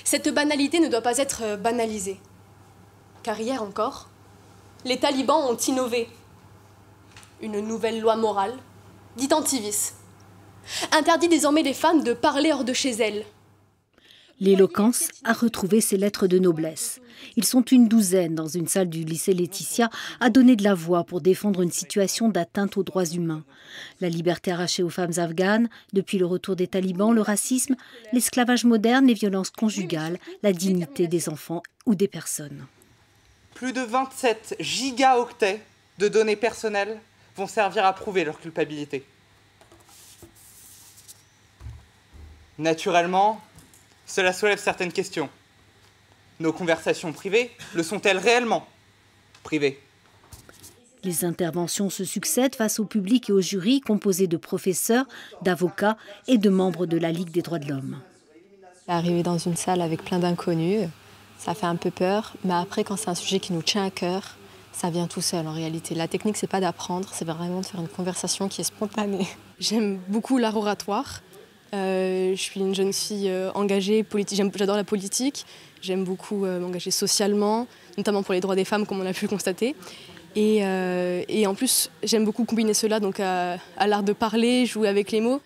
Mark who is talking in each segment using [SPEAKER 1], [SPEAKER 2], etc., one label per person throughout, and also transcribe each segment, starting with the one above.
[SPEAKER 1] Cette banalité ne doit pas être banalisée. Car hier encore, les talibans ont innové. Une nouvelle loi morale, dite anti-vice, interdit désormais les femmes de parler hors de chez elles.
[SPEAKER 2] L'éloquence a retrouvé ses lettres de noblesse. Ils sont une douzaine dans une salle du lycée Laetitia à donner de la voix pour défendre une situation d'atteinte aux droits humains. La liberté arrachée aux femmes afghanes, depuis le retour des talibans, le racisme, l'esclavage moderne, les violences conjugales, la dignité des enfants ou des personnes.
[SPEAKER 3] Plus de 27 gigaoctets de données personnelles vont servir à prouver leur culpabilité. Naturellement, cela soulève certaines questions. Nos conversations privées le sont-elles réellement privées?
[SPEAKER 2] Les interventions se succèdent face au public et au jury composé de professeurs, d'avocats et de membres de la Ligue des droits de l'homme.
[SPEAKER 4] Arriver dans une salle avec plein d'inconnus, ça fait un peu peur, mais après quand c'est un sujet qui nous tient à cœur, ça vient tout seul en réalité. La technique, c'est pas d'apprendre, c'est vraiment de faire une conversation qui est spontanée.
[SPEAKER 1] J'aime beaucoup l'art oratoire. Je suis une jeune fille engagée, j'adore la politique. J'aime beaucoup m'engager socialement, notamment pour les droits des femmes, comme on a pu le constater. Et en plus, j'aime beaucoup combiner cela donc à l'art de parler, jouer avec les mots.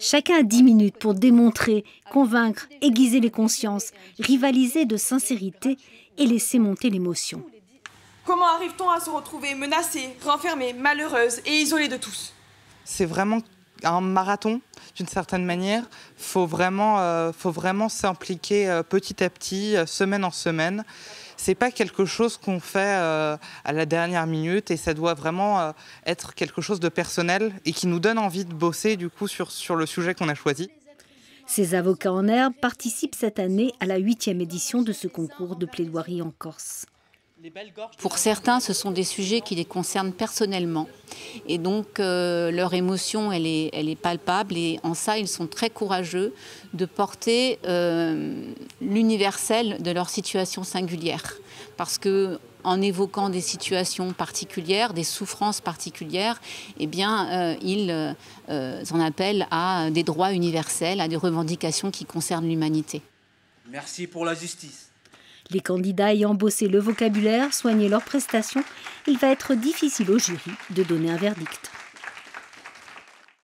[SPEAKER 2] Chacun a 10 minutes pour démontrer, convaincre, aiguiser les consciences, rivaliser de sincérité et laisser monter l'émotion.
[SPEAKER 5] Comment arrive-t-on à se retrouver menacée, renfermée, malheureuse et isolée de tous?
[SPEAKER 3] C'est vraiment un marathon, d'une certaine manière. Faut vraiment s'impliquer petit à petit, semaine en semaine. C'est pas quelque chose qu'on fait à la dernière minute et ça doit vraiment être quelque chose de personnel et qui nous donne envie de bosser du coup sur le sujet qu'on a choisi.
[SPEAKER 2] Ces avocats en herbe participent cette année à la 8e édition de ce concours de plaidoirie en Corse.
[SPEAKER 6] Pour certains, ce sont des sujets qui les concernent personnellement. Et donc, leur émotion, elle est palpable. Et en ça, ils sont très courageux de porter l'universel de leur situation singulière. Parce que, en évoquant des situations particulières, des souffrances particulières, eh bien, ils en appellent à des droits universels, à des revendications qui concernent l'humanité.
[SPEAKER 7] Merci pour la justice.
[SPEAKER 2] Les candidats ayant bossé le vocabulaire, soigné leurs prestations, il va être difficile au jury de donner un verdict.